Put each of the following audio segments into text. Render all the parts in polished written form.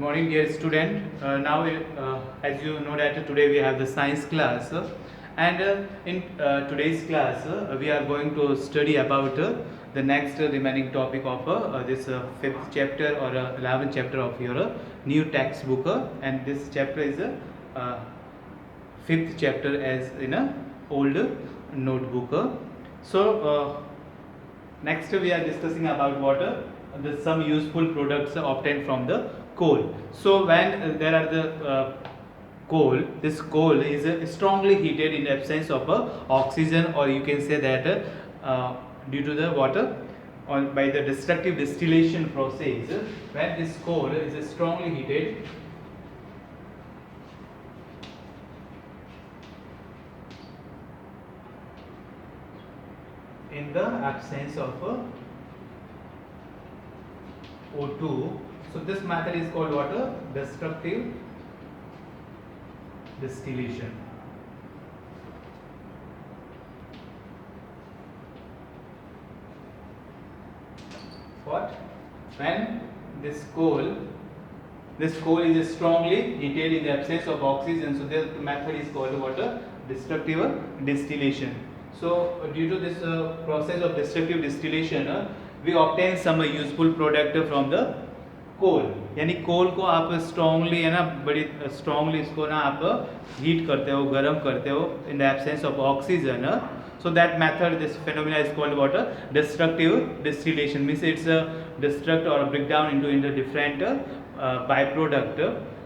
morning, dear student. As you know that today we have the science class, and in today's class we are going to study about the next remaining topic of this fifth chapter or 11th chapter of your new textbook, and this chapter is fifth chapter as in a old notebook. Next we are discussing about water. Some useful products obtained from the coal. So when there are the coal, this coal is strongly heated in the absence of oxygen, or you can say that due to the water or by the destructive distillation process. When this coal is strongly heated in the absence of O2. So this method is called what? Destructive distillation. What? When this coal is strongly heated in the absence of oxygen, so the method is called what? Destructive distillation. So due to this process of destructive distillation, we obtain some useful product from the कोल. यानी कोल को आप strongly है ना, बड़ी strongly इसको ना आप heat करते हो, गर्म करते हो in the absence of oxygen. So that method, this phenomena is called what? Destructive distillation. Means it's a destruct or a breakdown into different byproduct.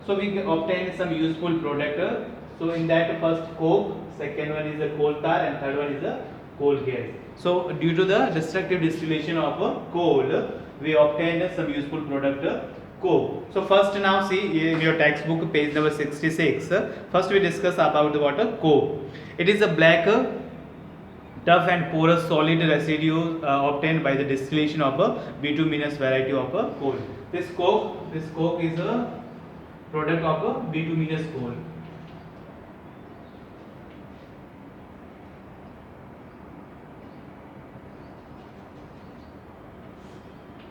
So we obtain some useful product. So in that, first coke, second one is the coal tar, and third one is the coal gas. So due to the destructive distillation of coal, we obtained some useful product coke. So first now see in your textbook page number 66. First we discuss about the what? Coke. It is a black, tough and porous solid residue obtained by the distillation of a bituminous variety of coal. This coke is a product of a bituminous coal.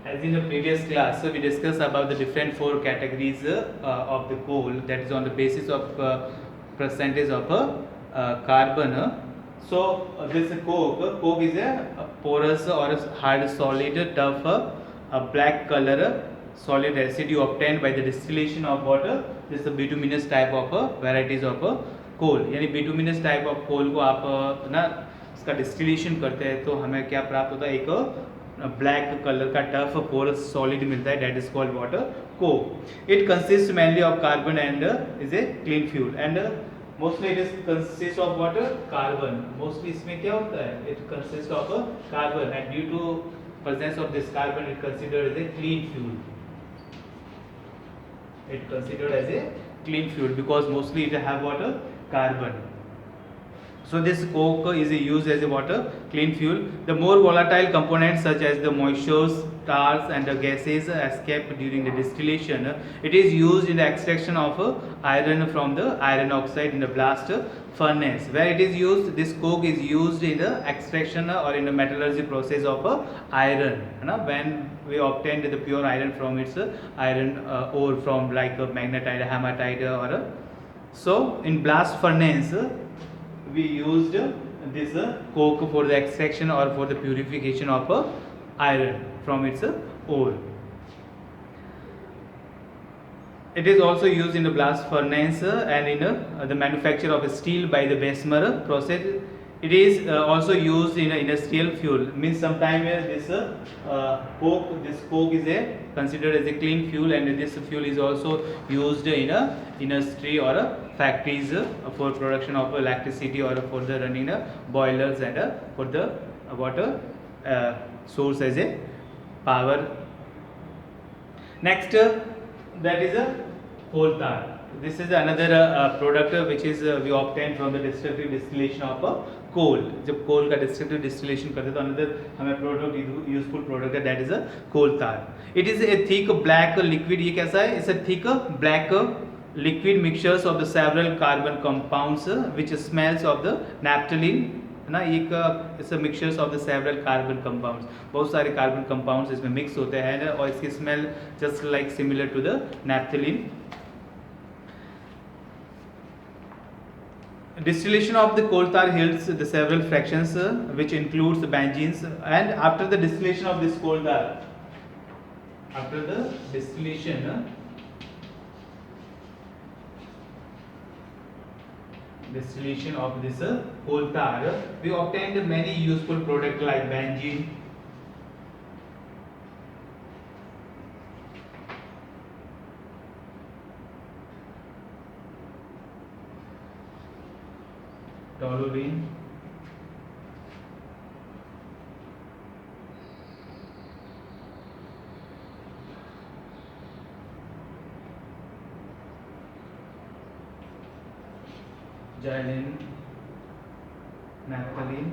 As in the previous class, we discussed about the different four categories of the coal, that is on the basis of percentage of carbon. So this coke is a porous or a hard solid, tough, a black color solid residue obtained by the distillation of water. This is the bituminous type of varieties of coal. यानी bituminous type of coal को आप ना इसका distillation करते हैं तो हमें क्या प्राप्त होता है? एक ब्लैक कलर का टफ पोरस सॉलिड मिलता है, that is called water coke. It consist mainly of carbon and is a clean fuel, and mostly it is consist of water carbon. Mostly इसमें क्या होता है? It consist of carbon, and due to presence of this carbon it considered as a clean fuel. It considered as a clean fuel because mostly it have water carbon. So this coke is used as a water clean fuel. The more volatile components such as the moistures, tars and the gases escape during the distillation. It is used in the extraction of iron from the iron oxide in the blast furnace. Where it is used, this coke is used in the extraction or in the metallurgy process of iron. When we obtain the pure iron from its iron ore from like magnetite, hematite or so in blast furnace. We used this coke for the extraction or for the purification of iron from its ore. It is also used in the blast furnace and in the manufacture of steel by the Bessemer process. It is also used in industrial fuel. Means sometimes this coke is considered as a clean fuel, and this fuel is also used in a industry or factories for production of electricity or for the running boilers and for the water source as a power. Next, that is a coal tar. This is another product which is we obtain from the destructive distillation of coal. जब coal का destructive distillation करते तो another हमें product useful product है, that is a coal tar. It is a thick black liquid. ये कैसा है? It's a thick black liquid mixtures of the several carbon compounds which smells of the naphthalene है ना, एक it's a mixtures of the several carbon compounds, बहुत सारे carbon compounds इसमें mix होते हैं ना, और इसकी smell just like similar to the naphthalene. Distillation of the coal tar yields the several fractions which includes the benzenes, and after the distillation of this coal tar, after the distillation of this coal tar, we obtained many useful products like benzene, toluene, xylene, naphthalene,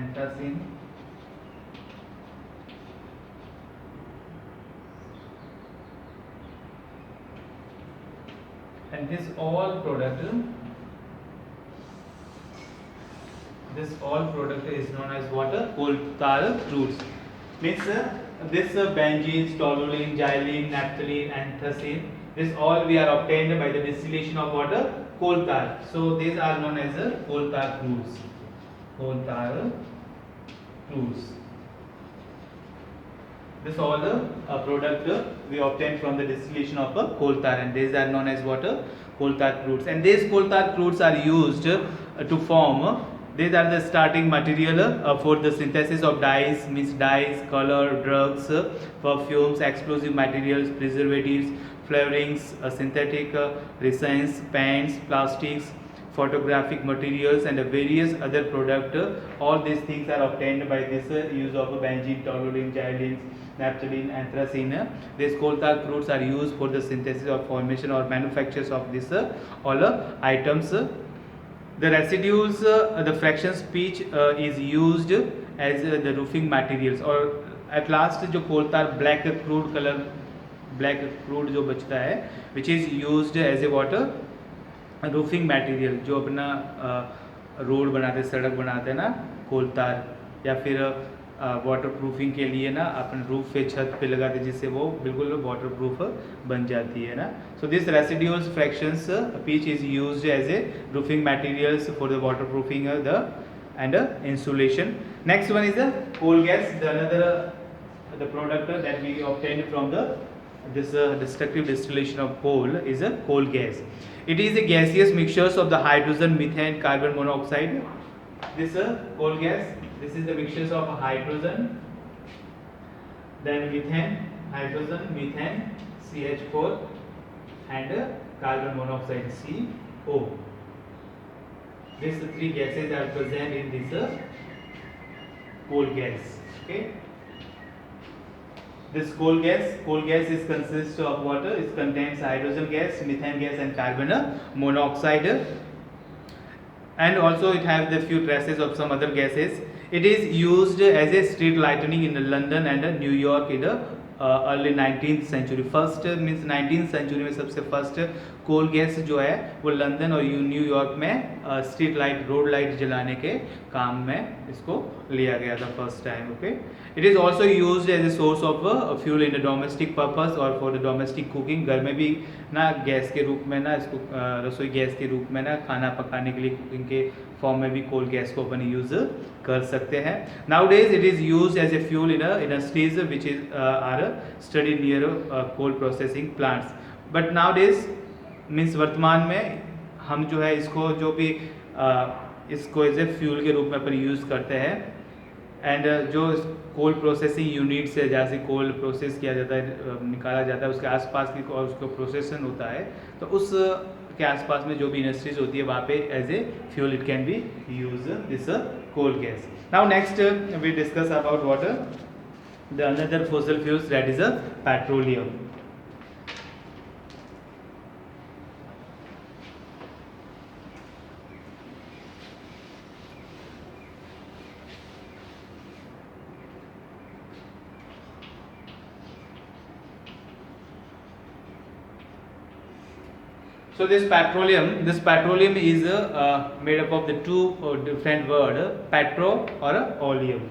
anthracene, and this all product is known as what? Coal tar crudes. Means this benzene, toluene, xylene, naphthalene, anthracene, this all we are obtained by the distillation of water coal tar. So these are known as coal tar crudes. Coal tar crudes. This all the product we obtain from the distillation of coal tar, and these are known as what? Coal tar crudes. And these coal tar crudes are used to form these are the starting material for the synthesis of dyes, means dyes, color, drugs, perfumes, explosive materials, preservatives, flavorings, synthetic resins, paints, plastics, photographic materials, and various other product. All these things are obtained by this use of benzene, toluene, xylene, naphthalene, anthracene. These coal tar crudes are used for the synthesis or formation or manufactures of this all items. The residues, the fractions pitch is used as the roofing materials, और at last जो coal tar black crude color, black crude जो बचता है, which is used as a water roofing material, जो अपना road बनाते, सड़क बनाते हैं ना कोल तार, या फिर वाटर प्रूफिंग के लिए ना अपन रूफ पे, छत पे लगाते, जिससे वो बिल्कुल वाटर प्रूफ बन जाती है ना. So this residuals fractions pitch is used as a roofing materials for the water proofing the and insulation. Next one is the coal gas. The another the product that we obtained from the this destructive distillation of coal is a coal gas. It is a gaseous mixtures of the hydrogen, methane, carbon monoxide. This coal gas, this is the mixtures of hydrogen, then methane, hydrogen, methane, CH4, and carbon monoxide, CO. These three gases are present in this coal gas. Okay. This coal gas is consists of water. It contains hydrogen gas, methane gas, and carbon monoxide. And also it have the few traces of some other gases. It is used as a street lighting in London and New York in the early 19th century. First means 19th century में सबसे first कोल gas जो है वो London और New York में street light, road light जलाने के काम में इसको लिया गया था first time. Okay. It is also used as a source of fuel in the domestic purpose और फॉर द डोमेस्टिक कुकिंग. घर में भी ना गैस के रूप में ना इसको रसोई गैस के रूप में ना खाना पकाने के लिए, कुकिंग के फॉर्म में भी कोल गैस को अपन यूज़ कर सकते हैं. Nowadays it is use as a fuel in industries which is are study near coal processing plants. But nowadays means वर्तमान में हम जो है इसको जो भी इसको एज ए फ्यूल के रूप में अपन यूज़ करते हैं. एंड जो कोल प्रोसेसिंग यूनिट्स है, जहाँ से कोल प्रोसेस किया जाता है, निकाला जाता है, उसके आसपास की और उसका प्रोसेसन होता है, तो उस के आसपास में जो भी इंडस्ट्रीज होती है वहाँ पे as a fuel it can be use this coal gas. Now next we discuss about water the another fossil fuels, that is petroleum. So this petroleum is made up of the two different word, petro or oleum.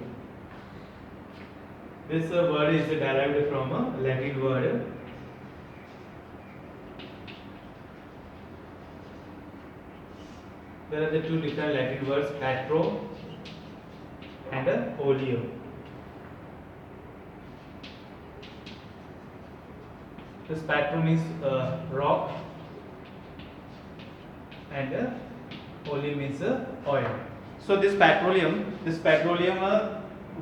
This word is derived from a Latin word. There are the two different Latin words, petro and oleum. This petro means rock and oleum means oil. So this petroleum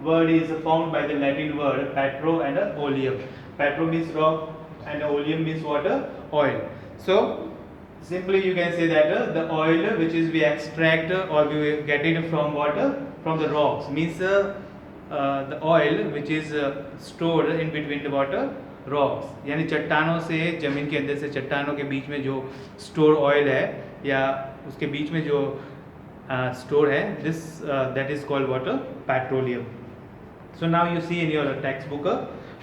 word is formed by the Latin word petro and oleum. Petro means rock and oleum means water, oil. So simply you can say that the oil which is we extract or we get it from water from the rocks means the oil which is stored in between the water rocks यानी चट्टानों से ज़मीन के अंदर से चट्टानों के बीच में जो स्टोर ऑयल है या उसके बीच में जो स्टोर है this that is called water petroleum. So now you see in your textbook,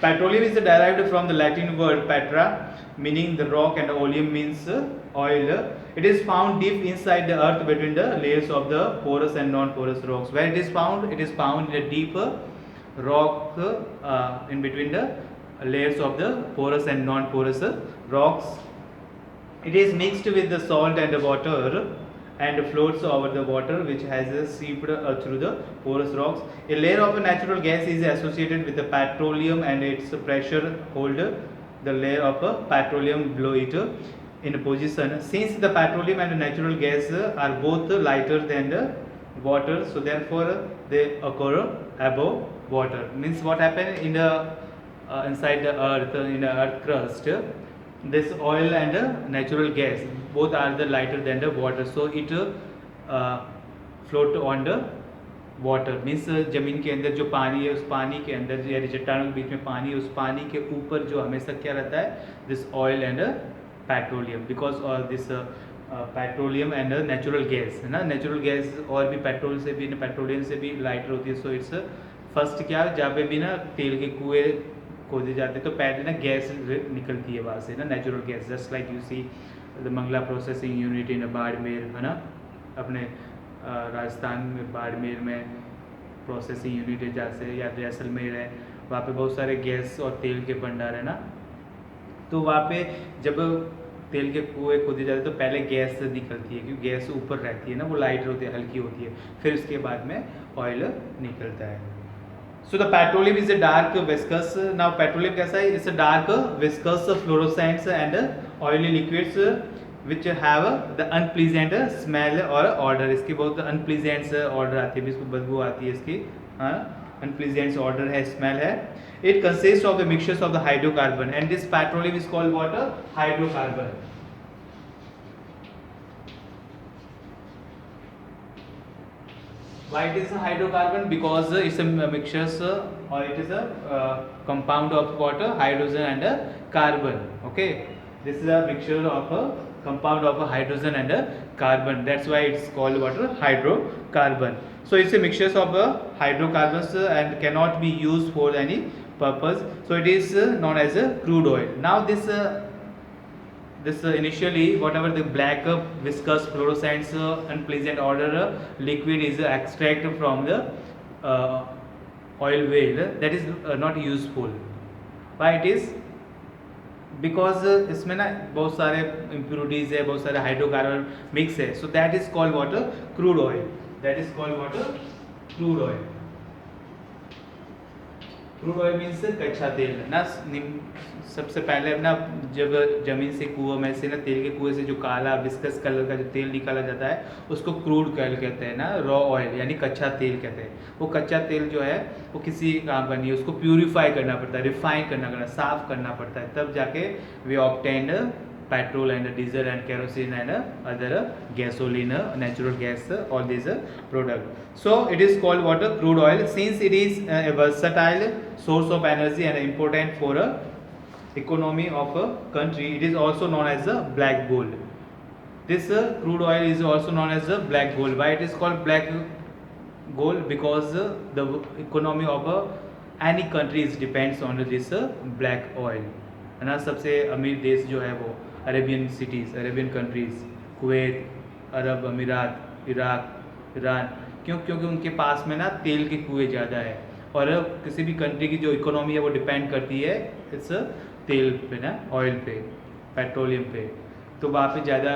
petroleum is derived from the Latin word petra, meaning the rock, and oleum means oil. It is found deep inside the earth between the layers of the porous and non-porous rocks. Where it is found? It is found in a deep rock in between the layers of the porous and non-porous rocks. It is mixed with the salt and the water and floats over the water which has seeped through the porous rocks. A layer of a natural gas is associated with the petroleum and its pressure hold the layer of petroleum below it in position. Since the petroleum and the natural gas are both lighter than the water, so therefore they occur above water. Means what happened in the inside the earth, in the earth crust, this oil and natural gas both are the lighter than the water, so it float on the water. Means जमीन के अंदर जो पानी है उस पानी के अंदर यानी चट्टानों के बीच में पानी है उस पानी के ऊपर जो हमेशा क्या रहता है this oil and petroleum because this petroleum and natural gas है ना. नेचुरल गैस और भी पेट्रोल से भी पेट्रोलियम से भी लाइटर होती है. सो इट्स फर्स्ट क्या जहाँ पे भी ना तेल के कुएँ खोदे जाते तो पहले ना गैस निकलती है वहाँ से ना natural gas. Just like you see the Mangala processing unit in Barmer है ना, अपने राजस्थान में बाड़मेर में प्रोसेसिंग यूनिट है जहाँ से, या जैसलमेर है वहाँ पे बहुत सारे गैस और तेल के भंडार है ना. तो वहाँ पे जब तेल के कुएँ खोदे जाते तो पहले गैस निकलती है क्योंकि गैस ऊपर रहती है ना, वो लाइटर होती है हल्की होती है, फिर उसके बाद में ऑयल निकलता है. So the petroleum is a dark viscous. Now petroleum कैसा है? It's a dark viscous fluorescent and oily liquids which have the unpleasant smell or odor. इसकी बहुत unpleasant odor आती है, इसको बदबू आती है इसकी, हाँ unpleasant odor है, smell है. It consists of the mixtures of the hydrocarbon and this petroleum is called what? Hydrocarbon. Why it is a hydrocarbon? Because it's a mixture or it is a compound of water, hydrogen and carbon. Okay, this is a mixture of a compound of a hydrogen and carbon. That's why it's called water hydrocarbon. So it's a mixture of hydrocarbons and cannot be used for any purpose. So it is known as a crude oil. Now this initially whatever the black viscous fluorescent unpleasant odor liquid is extracted from the oil well, that is not useful. Why it is? Because इसमें ना बहुत सारे impurities है, बहुत सारे hydrocarbon mix है, so that is called water crude oil. That is called water crude oil. Crude oil means कच्चा तेल ना. सबसे पहले ना जब जमीन से कुआं में से ना तेल के कुएं से जो काला विस्कस कलर का जो तेल निकाला जाता है उसको क्रूड ऑयल कहते हैं ना, रॉ ऑयल यानी कच्चा तेल कहते हैं. वो कच्चा तेल जो है वो किसी काम का नहीं है, उसको प्यूरिफाई करना पड़ता है, रिफाइन करना साफ करना पड़ता है, तब जाके we obtain petrol and diesel and kerosene and other gasoline, natural gas, all these product. So it is called water crude oil. Since it is a versatile source of energy and important for a economy of a country, it is also known as a black gold. This crude oil is also known as a black gold. Why it is called black gold? Because the economy of any country is depends on this black oil है ना. सबसे अमीर देश जो है वो Arabian cities, Arabian countries, Kuwait, अरब अमीरात, इराक, ईरान। क्यों? क्योंकि उनके पास में ना तेल के कुएँ ज़्यादा है, और किसी भी कंट्री की जो इकोनॉमी है वो डिपेंड करती है इस तेल पे ना, ऑयल पे, पेट्रोलियम पे। तो वहाँ पे ज़्यादा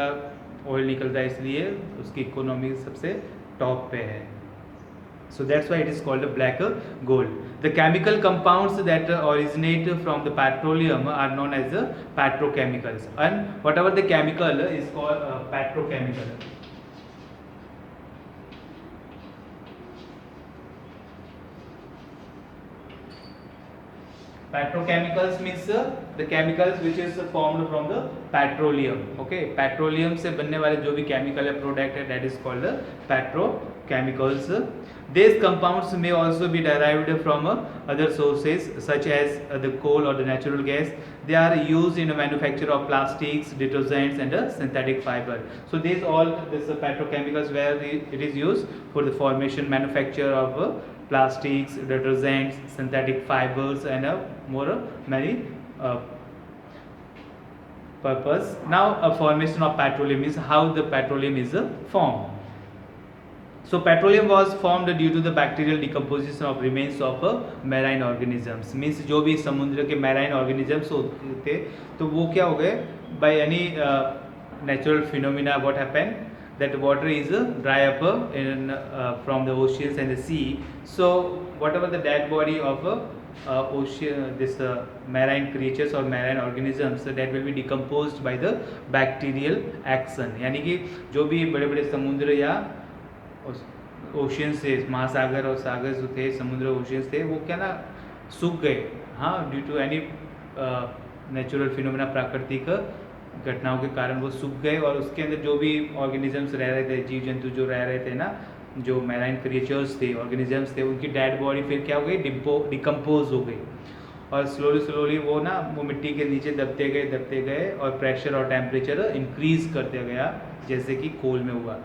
ऑयल निकलता है, इसलिए उसकी इकोनॉमी सबसे टॉप पे है। So that's why it is called a black gold. The chemical compounds that originate from the petroleum are known as petrochemicals, and whatever the chemical is called petrochemical. Petrochemicals means the chemicals which is formed from the petroleum. Okay, petroleum से बनने वाले जो भी chemical है, product है, that is called petrochemicals. These compounds may also be derived from other sources such as the coal or the natural gas. They are used in the manufacture of plastics, detergents, and synthetic fiber. So these all this petrochemicals where it is used for the formation, manufacture of plastics, detergents, synthetic fibers, and many purpose. Now, a formation of petroleum is how the petroleum is formed. So petroleum was formed due to the bacterial decomposition of remains of marine organisms. Means जो भी समुद्र के marine organisms होते थे, तो वो क्या हो गए by any natural phenomena. What happened? That water is dry up in from the oceans and the sea. So whatever the dead body of ocean, this marine creatures or marine organisms, that will be decomposed by the bacterial action. यानी कि जो भी बड़े बड़े समुद्र या ocean से, महासागर और सागर जो थे, समुद्र ओशियंस थे, वो क्या ना सूख गए, हाँ, due to any natural phenomena, प्राकृतिक घटनाओं के कारण वो सूख गए, और उसके अंदर जो भी ऑर्गेनिजम्स रह रहे थे, जीव जंतु जो रह रहे थे ना, जो मैराइन क्रिएचर्स थे, ऑर्गेनिजम्स थे, उनकी डेड बॉडी फिर क्या हो गई, डिकम्पोज हो गई, और स्लोली वो ना वो मिट्टी के नीचे दबते गए और प्रेशर और टेम्परेचर इंक्रीज करते गया, जैसे कि कोल में हुआ।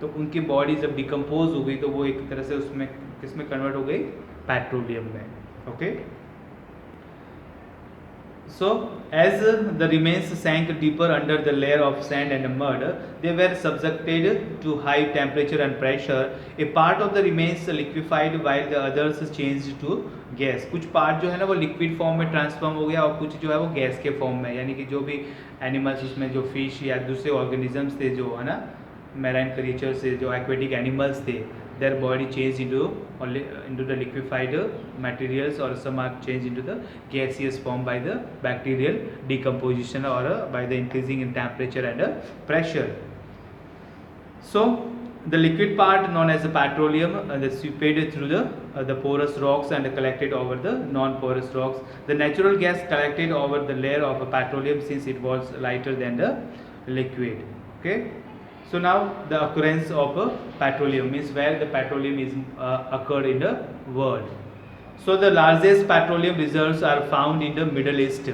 तो उनकी बॉडी जब डिकम्पोज हो गई तो वो एक तरह से उसमें किसमें कन्वर्ट हो गई, पेट्रोलियम में। Okay, so as the remains sank deeper under the layer of sand and mud, they were subjected to high temperature and pressure. A part of the remains liquefied while the others changed to gas. कुछ part जो है ना वो liquid form में transform हो गया, और कुछ जो है वो गैस के फॉर्म में, यानी कि जो भी एनिमल्स उसमें, जो फिश या दूसरे ऑर्गेनिजम्स थे, जो है ना मैराइन क्रिएचर्स थे, जो एक्वेटिक एनिमल्स थे, their body changed into the liquefied materials, or some are changed into the gaseous form by the bacterial decomposition, or by the increasing in temperature and pressure. So the liquid part known as the petroleum dissipated through the porous rocks and collected over the non-porous rocks. The natural gas collected over the layer of petroleum since it was lighter than the liquid. Okay. So now the occurrence of petroleum means where the petroleum is occurred in the world. So the largest petroleum reserves are found in the Middle East.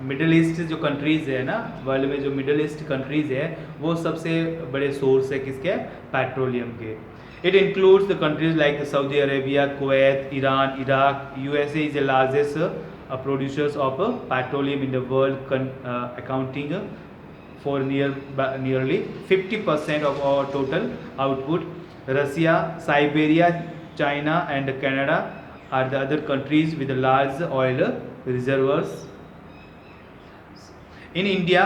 Middle east जो countries है ना, world में जो middle east countries है, वो सबसे बड़े source है किसके, पेट्रोलियम के। It includes the countries like Saudi Arabia, Kuwait, Iran, Iraq. USA is the largest producers of petroleum in the world, accounting for nearly 50% of our total output. Russia, Siberia, China, and Canada are the other countries with large oil reservoirs. In India,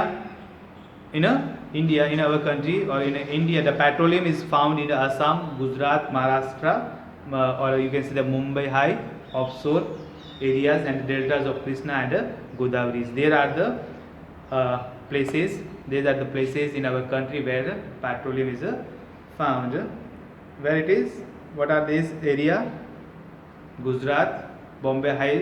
in our country, or in India, the petroleum is found in Assam, Gujarat, Maharashtra, or you can say the Mumbai high offshore areas and deltas of Krishna and Godavari. There are the places. These are the places in our country where petroleum is found. Where it is? What are these area? Gujarat, Bombay high,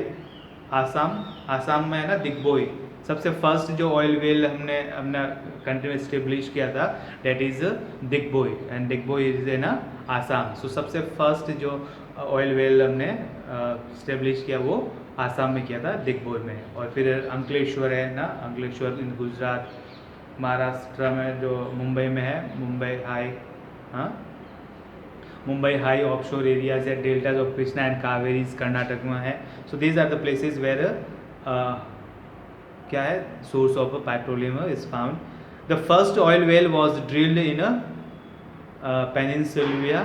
Assam में है ना दिग्बोई। सबसे first जो oil well हमने अपना country में establish किया था, that is Digboi, and Digboi is ना आसाम। सो सबसे फर्स्ट जो ऑयल वेल हमने स्टेब्लिश किया वो आसाम में किया था, दिग्बोई में। और फिर अंकलेश्वर है ना, अंकलेश्वर इन गुजरात। महाराष्ट्र में जो मुंबई में है, मुंबई हाई, हाँ, मुंबई हाई ऑफशोर एरियाज है, deltas of Krishna and Kaveris Karnataka में है। So these are the places where क्या है, source of petroleum is found. The first oil well was drilled in Pennsylvania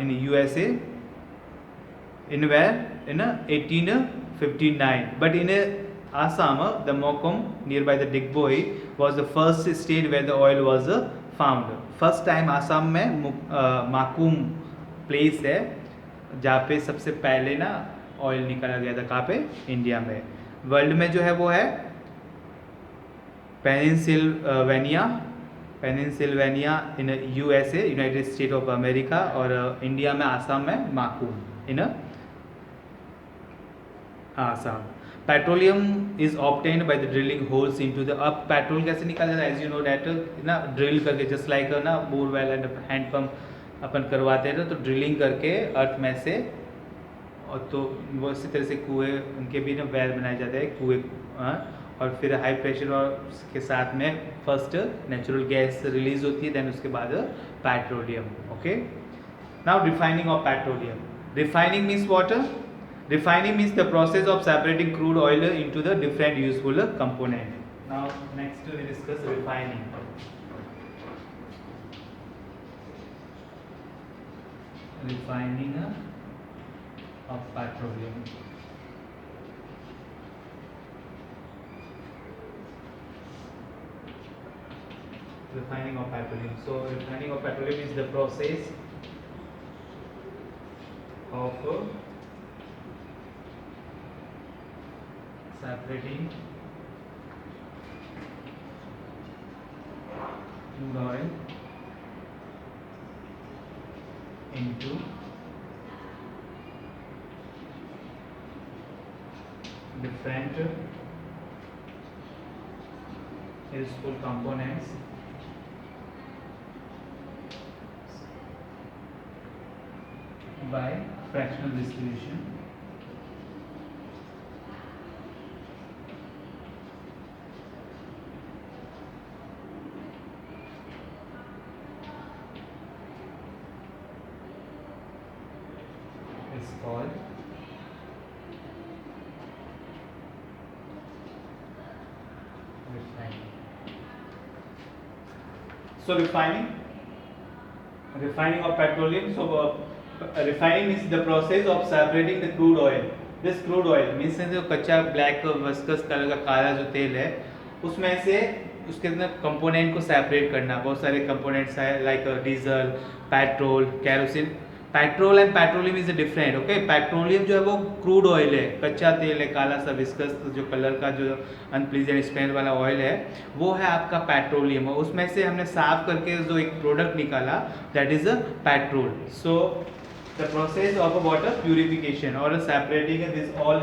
in USA, in where in 1859, but in Assam, the Mokum nearby the Digboi was the first state where the oil was found. First time Assam में Makum place है जहाँ पे सबसे पहले ना oil निकाला गया था. कहाँ पे? इंडिया में. वर्ल्ड में जो है वो है Pennsylvania in USA, United State of America, और इंडिया में आसाम में Makum in Assam. Petroleum is obtained by the drilling holes into the. अब पेट्रोल कैसे निकाला जाता है? एज यू नो डैट ना, ड्रिल करके, जस्ट लाइक ना बोरवेल एंड हैंड पंप अपन करवाते हैं ना, तो ड्रिलिंग करके अर्थ में से, और तो वो इसी तरह से कुएँ उनके भी ना वेल बनाए जाते हैं कुएँ, और फिर हाई प्रेशर और के साथ में फर्स्ट नेचुरल गैस रिलीज होती है, देन उसके बाद petroleum. Okay, now refining of petroleum. Refining means water. Refining means the process of separating crude oil into the different useful component. Now next we discuss refining. Refining of petroleum. Refining of petroleum. So refining of petroleum is the process of separating crude oil into different useful components by fractional distillation. Is called refining. So refining of petroleum. So refining is the process of separating the crude oil. This crude oil means जो कच्चा black वस्कस colour का काला जो तेल है, उसमें से उसके अंदर कंपोनेंट को सेपरेट करना. बहुत सारे कंपोनेंट्स है like diesel, petrol, kerosene. Petrol and petroleum is different. Okay, petroleum जो है वो क्रूड ऑयल है, कच्चा तेल है, काला सा विस्कस जो कलर का जो अनप्लीजेंट स्मेल वाला ऑयल है, वो है आपका पेट्रोलियम. और उसमें से हमने साफ करके जो एक प्रोडक्ट निकाला, that is a petrol. So the process of water purification और separating this all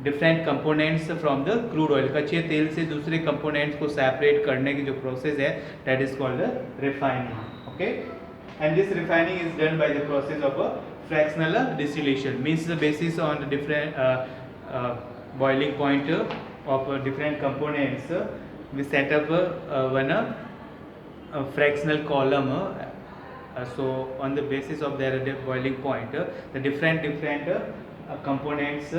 different components from the crude oil. कच्चे तेल से दूसरे कंपोनेंट्स को सेपरेट करने की जो प्रोसेस है, that is called refining. Okay, and this refining is done by the process of a fractional distillation, means the basis on the different boiling point of different components. We set up one fractional column. So on the basis of their boiling point, the different components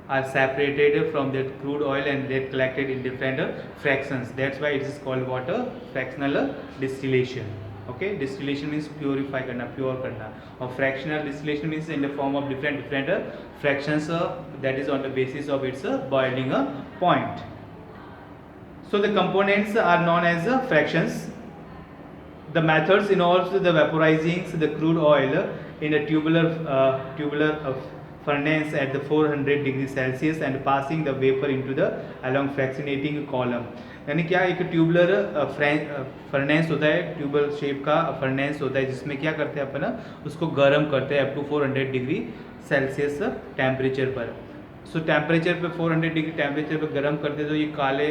are separated from the crude oil and they collected in different fractions. That's why it is called water fractional distillation. Okay, distillation means purify करना, pure करना, और fractional distillation means in the form of different fractions that is on the basis of its boiling point. So the components are known as fractions. The methods involves the vaporizing the crude oil in a tubular furnace at the 400 degree Celsius and passing the vapor into the along fractionating column. यानी क्या, एक tubular furnace होता है, tubal shape का furnace होता है, जिसमें क्या करते हैं अपन उसको गर्म करते हैं up to 400 degree Celsius temperature पर. सो टेम्परेचर पे 400 डिग्री टेम्परेचर पे गर्म करते हैं, तो ये काले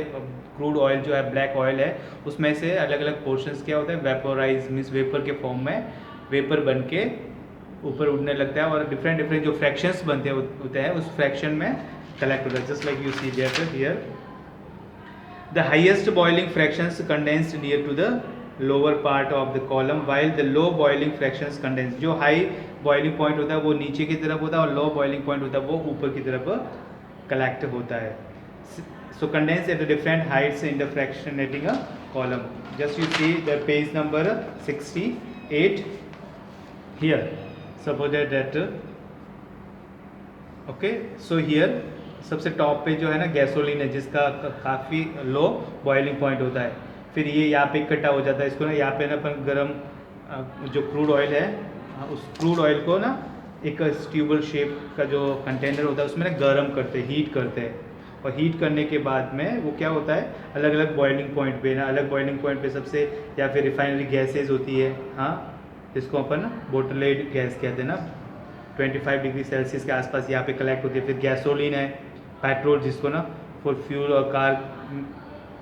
क्रूड ऑयल जो है, ब्लैक ऑयल है, उसमें से अलग अलग पोर्शंस क्या होता है, वेपोराइज मीन्स वेपर के फॉर्म में वेपर बन के ऊपर उड़ने लगता है, और डिफरेंट जो फ्रैक्शंस बनते होते हैं उस फ्रैक्शन में कलेक्ट होता है. Just like you see that here the highest boiling fractions condensed near to the lower part of the column while the low boiling fractions condense. जो high boiling point होता है वो नीचे की तरफ होता है और low boiling point होता है वो ऊपर की तरफ collect होता है. So condense at the different heights in the fractionating a column. Just you see the page number 68 here. Suppose that okay. So here सबसे टॉप पे जो है ना गैसोलीन है जिसका काफ़ी लो बॉइलिंग पॉइंट होता है. फिर ये यहाँ पे इकट्ठा हो जाता है. इसको ना यहाँ पे ना अपन गरम जो क्रूड ऑयल है उस क्रूड ऑयल को ना एक ट्यूबल शेप का जो कंटेनर होता है उसमें ना गर्म करते हैं, हीट करते हैं. और हीट करने के बाद में वो क्या होता है अलग अलग बॉइलिंग पॉइंट पे ना अलग बॉइलिंग पॉइंट पे सबसे या फिर रिफाइनरी गैसेज होती है हाँ जिसको अपन बोटलेड गैस कहते हैं ना 25 डिग्री सेल्सियस के आसपास यहाँ पे कलेक्ट होती है. फिर गैसोलीन है, पेट्रोल जिसको ना फॉर फ्यूल और कार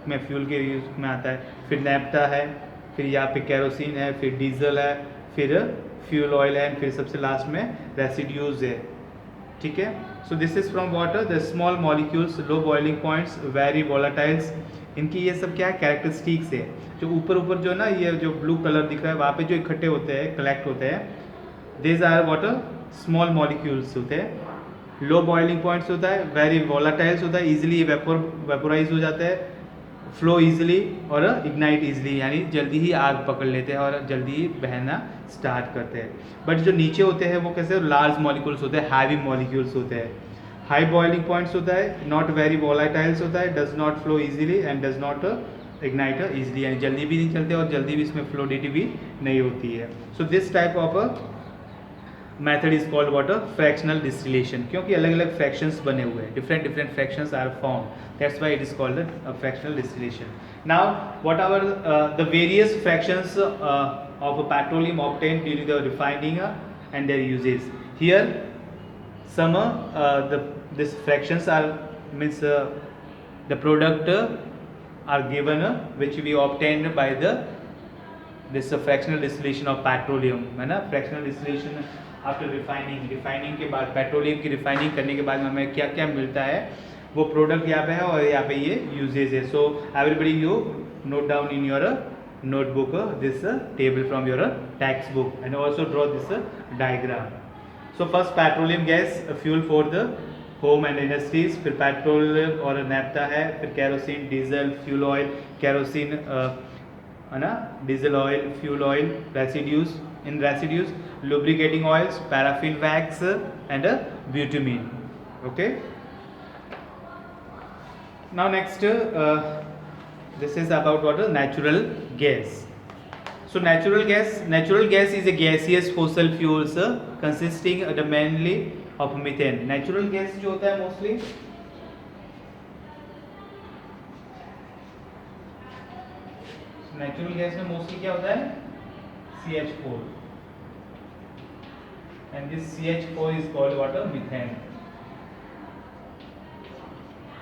में फ्यूल के यूज में आता है. फिर नैप्था है, फिर यहाँ पे केरोसिन है, फिर डीजल है, फिर फ्यूल ऑयल है, फिर सबसे लास्ट में रेसिड्यूज है. ठीक है. So this is from water. The small molecules low boiling points very volatiles. इनकी ये सब क्या है कैरेक्टरिस्टिक्स है. जो ऊपर जो ना ये जो ब्लू कलर दिख रहा है वहाँ पे जो इकट्ठे होते हैं कलेक्ट होते हैं these are water small molecules होते हैं. लो बॉइलिंग पॉइंट्स होता है, वेरी वोलाटाइल्स होता है, इजीली वेपोराइज हो जाता है, फ्लो इजीली और इग्नाइट इजीली यानी जल्दी ही आग पकड़ लेते हैं और जल्दी ही बहना स्टार्ट करते हैं. बट जो नीचे होते हैं वो कैसे लार्ज मॉलिक्यूल्स होते हैं, हैवी मॉलिक्यूल्स होते हैं. हाई बॉइलिंग पॉइंट्स होता है, नॉट वेरी वोलाटाइल्स होता है, does not flow easily and does not ignite easily यानी जल्दी भी नहीं चलते और जल्दी भी इसमें फ्लोडिटी भी नहीं होती है. So this type of method is called water fractional distillation. क्योंकि अलग अलग फ्रैक्शंस बने हुए हैं, different different fractions are found, that's why it is called fractional distillation. Now what are the various fractions of petroleum obtained during the refining and their uses. Here some this fractions are means the product are given which we obtained by this fractional distillation of petroleum है ना. fractional distillation after refining के बाद petroleum की refining करने के बाद हमें क्या क्या मिलता है वो प्रोडक्ट यहाँ पे है और यहाँ पे ये यूजेज है. So everybody you note down in your notebook this table from your text book and also draw this diagram. So first petroleum gas fuel for the home and industries. फिर petrol और naphtha है, फिर kerosene, diesel, fuel oil, kerosene है ना, diesel oil, fuel oil, residues. In residues lubricating oils, paraffin wax and bitumen. Okay. Now next this is about what natural gas. So natural gas is a gaseous fossil fuels consisting mainly of methane. Natural gas जो होता है mostly natural gas में mostly क्या होता है CH4 and this CH4 is called what methane.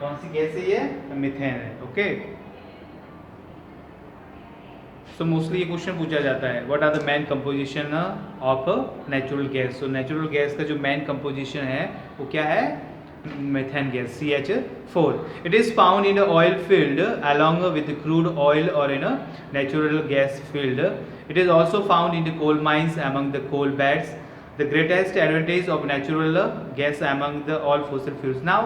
कौन सी gas है ये? मीथेन है. ओके. सो मोस्टली ये क्वेश्चन पूछा जाता है what are the main composition of natural gas. So natural gas का जो मेन कंपोजिशन है वो क्या है? Methane gas CH4. It is found in oil field along with crude oil or in a natural gas field. It is also found in the coal mines among the coal beds. The greatest advantage of natural gas among the all fossil fuels. Now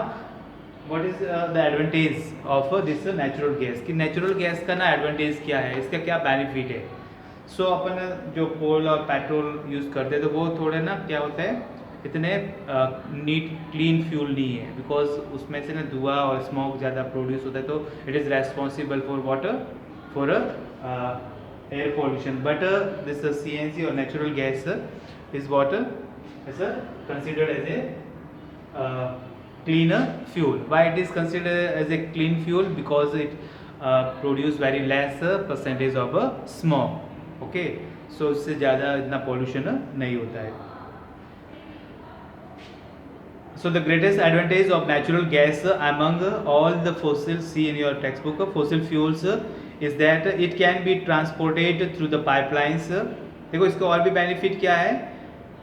what is the advantage of this natural gas? कि natural gas का ना advantage क्या है, इसका क्या benefit है. So अपन जो कोल और पेट्रोल यूज़ करते हैं तो वो थोड़े ना क्या होता है इतने नीट क्लीन फ्यूल नहीं है बिकॉज उसमें से ना धुआं और स्मोक ज़्यादा प्रोड्यूस होता है. तो it is responsible for water for air pollution. But this CNG और natural gas is water is considered as a cleaner fuel. Why it is considered as a clean fuel? Because it produce very less percentage of smoke. Okay, so इससे ज़्यादा इतना pollution नहीं होता है. So the greatest advantage of natural gas among all the fossils, see in your textbook, fossil fuels is that it can be transported through the pipelines. देखो इसका और भी benefit क्या है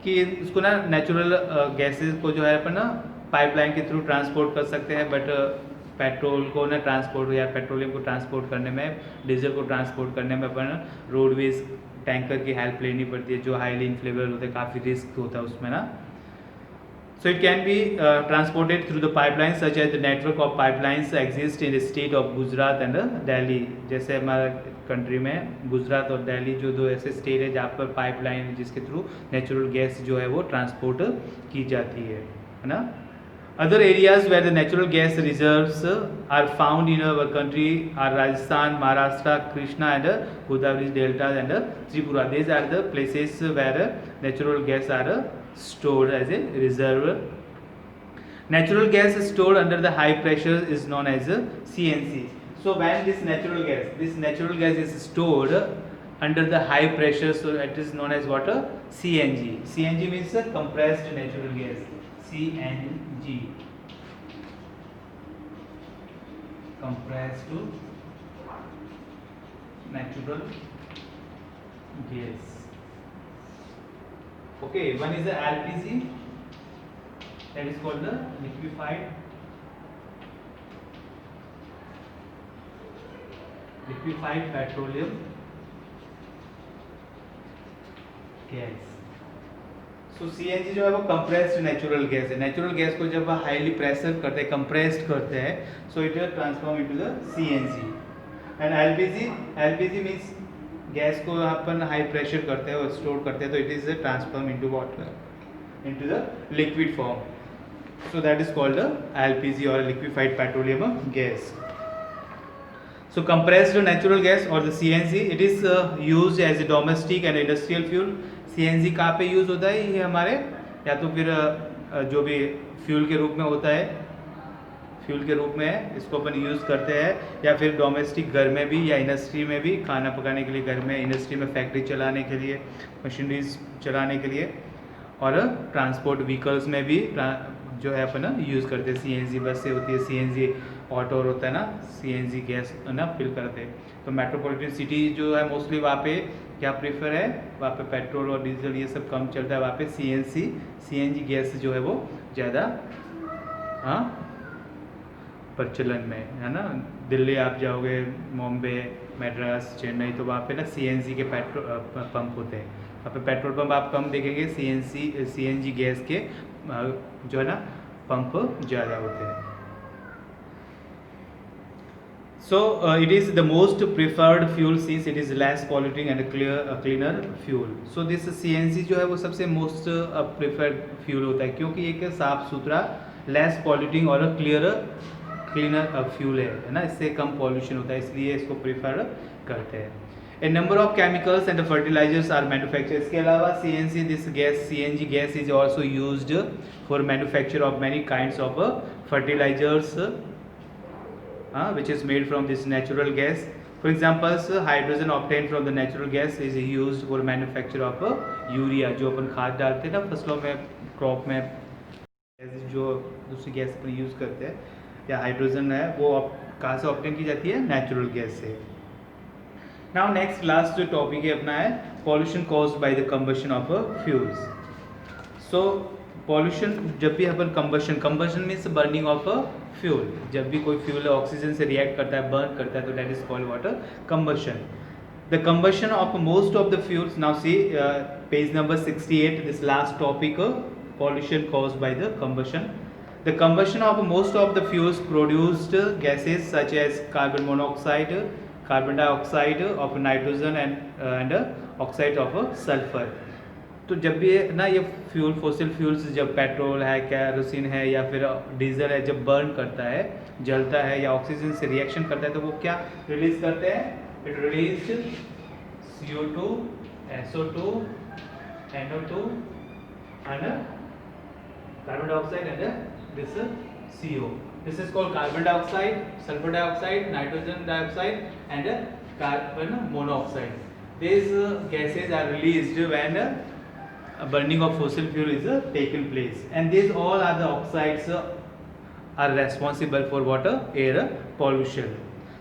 कि इसको ना natural gases को जो है अपन ना पाइपलाइन के थ्रू ट्रांसपोर्ट कर सकते हैं. बट पेट्रोल को ना ट्रांसपोर्ट या पेट्रोलियम को ट्रांसपोर्ट करने में, डीजल को ट्रांसपोर्ट करने में अपन रोडवेज टैंकर की हेल्प लेनी पड़ती है जो हाईली इन्फ्लेमेबल होते हैं, काफ़ी रिस्क होता है उसमें ना. So it can be transported through the pipelines such as the network of pipelines exist in the state of Gujarat and Delhi. जैसे हमारा कंट्री में गुजरात और दिल्ली जो दो ऐसे स्टेट है जहाँ पर पाइपलाइन जिसके थ्रू नेचुरल गैस जो है वो ट्रांसपोर्ट की जाती है ना. Other areas where the natural gas reserves are found in our country are Rajasthan, Maharashtra, Krishna and Godavari Delta and Tripura. These are the places where natural gas are stored as a reserve. Natural gas stored under the high pressure is known as CNC. So when this natural gas is stored under the high pressure, so it is known as what? CNG. CNG means compressed natural gas. CNG, compressed natural gas. Okay, one is the LPG, that is called the liquefied petroleum gas. तो CNG जो है वो compressed natural gas है. Natural gas को जब highly pressure करते हैं, compressed करते हैं, so it will transform into the CNG. And LPG means gas को अपन हाई प्रेशर करते हैं और स्टोर करते हैं, तो it is transform into water, into the liquid form. So that is called LPG और liquefied petroleum gas. So compressed natural gas or the CNG, it is used as a domestic and industrial fuel. CNG कहाँ पे use होता है? ये हमारे या तो फिर जो भी फ्यूल के रूप में होता है, फ्यूल के रूप में इसको अपन यूज़ करते हैं, या फिर डोमेस्टिक घर में भी या इंडस्ट्री में भी, खाना पकाने के लिए घर में, इंडस्ट्री में फैक्ट्री चलाने के लिए, मशीनरीज चलाने के लिए, और ट्रांसपोर्ट व्हीकल्स में भी जो है अपन यूज़ करते हैं. CNG बस से होती है, CNG ऑटो होता है ना, CNG गैस ना फिल करते हैं. तो मेट्रोपॉलिटन सिटी जो है मोस्टली वहाँ पे क्या प्रेफर है, वहाँ पे पेट्रोल और डीजल ये सब कम चलता है, वहाँ पे CNG गैस जो है वो ज़्यादा प्रचलन में है ना. दिल्ली आप जाओगे, बॉम्बे, मद्रास, चेन्नई, तो वहाँ पे ना CNG के पेट्रोल पंप होते हैं. वहाँ पे पेट्रोल पंप आप कम देखेंगे, CNG गैस के जो है ना पंप ज़्यादा होते हैं. So it is the most preferred fuel since it is less polluting and cleaner fuel. So this CNG जो है वो सबसे most preferred fuel होता है, क्योंकि एक साफ सुथरा, less polluting और cleaner fuel है ना, इससे कम pollution होता है, इसलिए इसको prefer करते हैं. A number of chemicals and fertilizers are manufactured. इसके अलावा CNG gas is also used for manufacture of many kinds of fertilizers, which is made from this natural gas. For example, hydrogen obtained from the natural gas is used for manufacture of urea. जो अपन खाद डालते हैं ना फसलों में, crop में, जो दूसरी गैस अपन यूज़ करते हैं, या हाइड्रोजन है, वो कहाँ से ऑब्टेन की जाती है? नेचुरल गैस से. नाउ नेक्स्ट लास्ट जो टॉपिक है अपना है pollution caused by the combustion of fuels. So pollution जब भी अपन combustion means burning of fuel, जब भी कोई फ्यूल ऑक्सीजन से रिएक्ट करता है, बर्न करता है, तो that is called water combustion. The combustion of most of the fuels, now see page number 68, this last topic, pollution caused by the combustion. The combustion of most of the fuels produced gases such as carbon monoxide, carbon dioxide of nitrogen and oxide of sulphur. तो जब भी ना ये fuel, fossil fuels, जब petrol है, kerosene है या फिर डीजल है, जब बर्न करता है, जलता है या ऑक्सीजन से रिएक्शन करता है, तो वो क्या रिलीज करते हैं? It release CO2, SO2, NO2 and carbon dioxide and this CO. This is called carbon dioxide, sulfur dioxide, nitrogen dioxide and carbon monoxide. These gases are released when burning of fossil fuel is taken place, and these all are the oxides are responsible for water air pollution.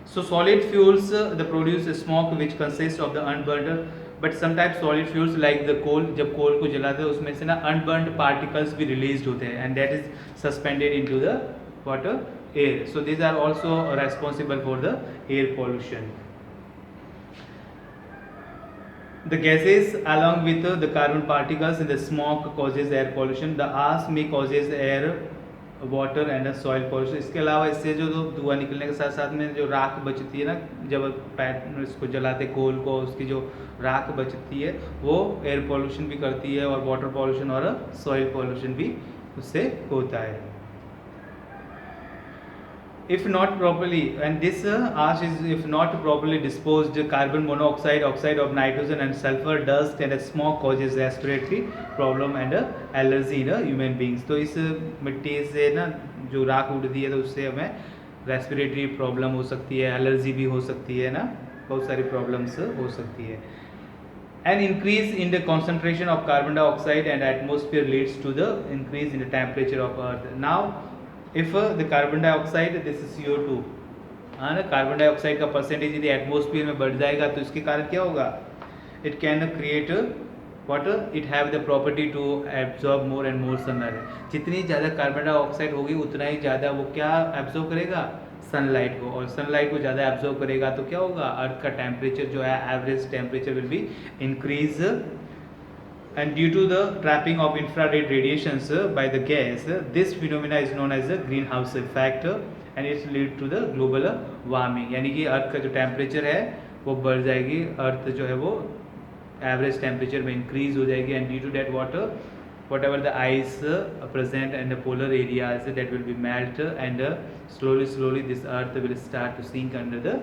So solid fuels they produce smoke which consists of the unburned, but sometimes solid fuels like the coal, जब कोल को जलाते हैं उसमें से ना unburned particles भी released होते हैं, and that is suspended into the water air. So these are also responsible for the air pollution. The gases along with the carbon particles in the smoke causes air pollution. The ash may causes air, water and soil pollution. इसके अलावा इससे जो धुआं निकलने के साथ साथ में जो राख बचती है ना, जब इसको जलाते कोल को, उसकी जो राख बचती है वो एयर पोल्यूशन भी करती है और वाटर पोल्यूशन और सॉइल पोल्यूशन भी उससे होता है. If not properly, and this ash is if not properly disposed, carbon monoxide, oxide of nitrogen and sulfur, dust and smoke causes respiratory problem and allergy in human beings. तो इस मिट्टी से ना जो राख उड़ती है तो उससे हमें रेस्पिरेटरी प्रॉब्लम हो सकती है, एलर्जी भी हो सकती है ना, बहुत सारी प्रॉब्लम्स हो सकती है. An increase in the concentration of carbon dioxide and atmosphere leads to the increase in the temperature of earth. Now if the carbon dioxide, this is CO2, हाँ ना, कार्बन डाइऑक्साइड का परसेंटेज यदि atmosphere में बढ़ जाएगा तो इसके कारण क्या होगा, it can create water, it have the property to absorb more and more sunlight. जितनी ज़्यादा कार्बन डाइऑक्साइड होगी उतना ही ज़्यादा वो क्या एब्जॉर्ब करेगा, सनलाइट को, और सनलाइट को ज़्यादा एब्जॉर्ब करेगा तो क्या होगा, अर्थ का टेम्परेचर जो है average temperature will be increase. And due to the trapping of infrared radiations by the gas, this phenomena is known as the greenhouse effect and it lead to the global warming. यानी कि अर्थ का जो temperature है वो बढ़ जाएगी, अर्थ जो है वो एवरेज टेम्परेचर में इंक्रीज हो जाएगी. And due to that water whatever the ice present in the polar areas that will be melt and slowly this earth will start to sink under the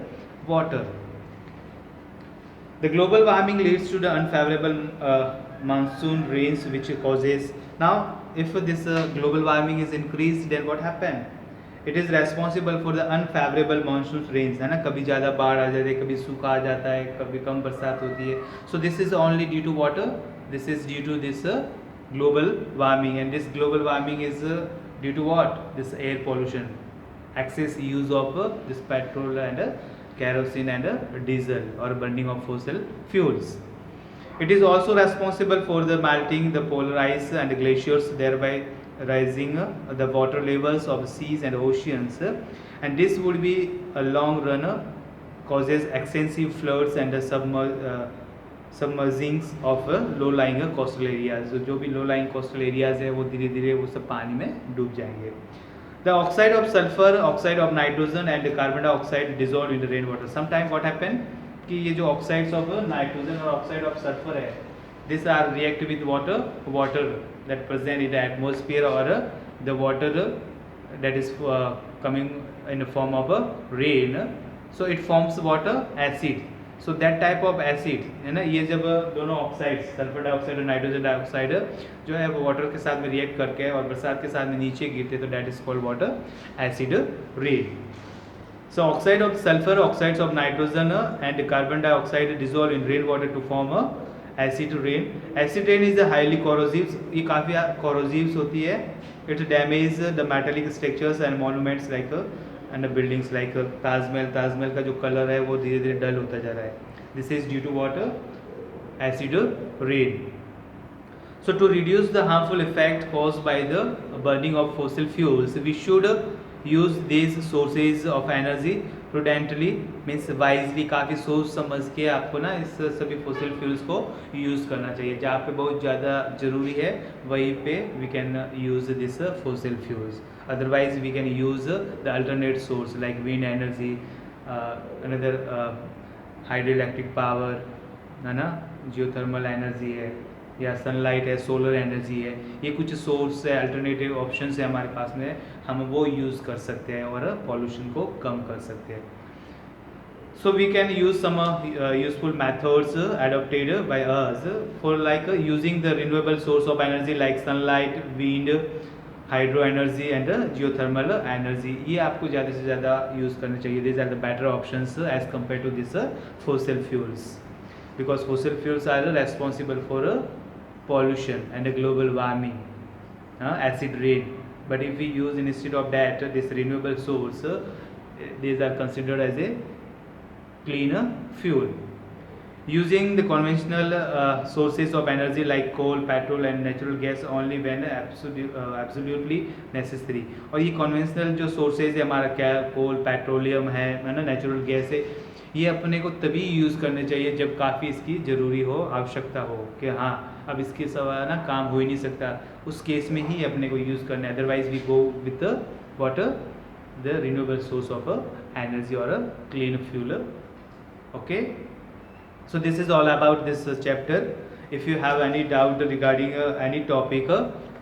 water. The global warming leads to the unfavorable monsoon rains which causes. Now if this global warming is increased, then what happen, it is responsible for the unfavorable monsoon rains, है ना, कभी ज़्यादा बाढ़ आ जाती है, कभी सूखा आ जाता है, कभी कम बरसात होती है. So this is only due to water, this is due to this global warming, and this global warming is due to what, this air pollution, excess use of this petrol and kerosene and diesel or burning of fossil fuels. It is also responsible for the melting the polar ice and glaciers, thereby rising the water levels of seas and oceans, and this would be a long run causes extensive floods and submerging of low-lying coastal areas. जो भी low-lying coastal areas है वो धीरे धीरे वो सब पानी में डूब जाएंगे. The oxide of sulfur, oxide of nitrogen and carbon dioxide dissolved in the rainwater. Sometime what happen कि ये जो oxides of nitrogen और oxide of sulfur है, these are react with water that present in the atmosphere or the water that is coming in the form of rain. So it forms water acid. So that type of acid है ना, ये जब दोनों oxides sulphur dioxide और nitrogen dioxide जो है वो water के साथ में रिएक्ट करके और बरसात के साथ में नीचे गिरते तो that is called water acid rain. So oxide of sulfur, oxides of nitrogen and carbon dioxide dissolve in rainwater to form acid rain. Acid rain is a highly corrosive, ये काफ़ी corrosive होती है. It damage the metallic structures and monuments like and buildings like Taj Mahal का जो colour है वो धीरे धीरे डल होता जा रहा है. This is due to water acid rain. So to reduce the harmful effect caused by the burning of fossil fuels, we should use these sources of energy prudently, means wisely. काफ़ी सोच समझ के आपको ना इस सभी fossil fuels को use करना चाहिए. जहाँ पे बहुत ज़्यादा ज़रूरी है वहीं पे we can use this fossil fuels. Otherwise we can use the alternate source like wind energy, another hydroelectric power, है ना, geothermal energy है, या सनलाइट है, सोलर एनर्जी है. ये कुछ सोर्स है, अल्टरनेटिव ऑप्शंस है हमारे पास में, हम वो यूज़ कर सकते हैं और पॉल्यूशन को कम कर सकते हैं. So we can use some useful methods adopted by us for like using the renewable source of energy like sunlight, wind, hydro energy and geothermal energy. ये आपको ज़्यादा से ज़्यादा यूज़ करनी चाहिए. This are the better options as compare to this fossil fuels, because fossil fuels are responsible for pollution and global warming, acid rain. But if we use instead of that this renewable source, these are considered as a clean fuel. using the conventional sources of energy like coal, petrol and natural gas only when absolutely necessary. और ये conventional जो sources है हमारा क्या, कोल, petroleum है ना, natural gas है, ये अपने को तभी यूज़ करने चाहिए जब काफ़ी इसकी ज़रूरी हो, आवश्यकता हो कि हाँ अब इसके सिवा ना काम हो ही नहीं सकता, उस केस में ही अपने को यूज़ करना है. Otherwise we go with the water, the renewable source of energy और a clean fuel. Okay, so this is all about this chapter. If you have any doubt regarding any topic,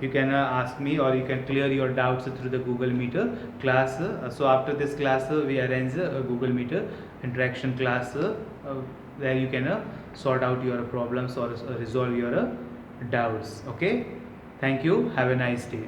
you can ask me, or you can clear your doubts through the Google Meet class. So after this class we arrange a Google Meet interaction class where you can sort out your problems or resolve your doubts. Okay, thank you, have a nice day.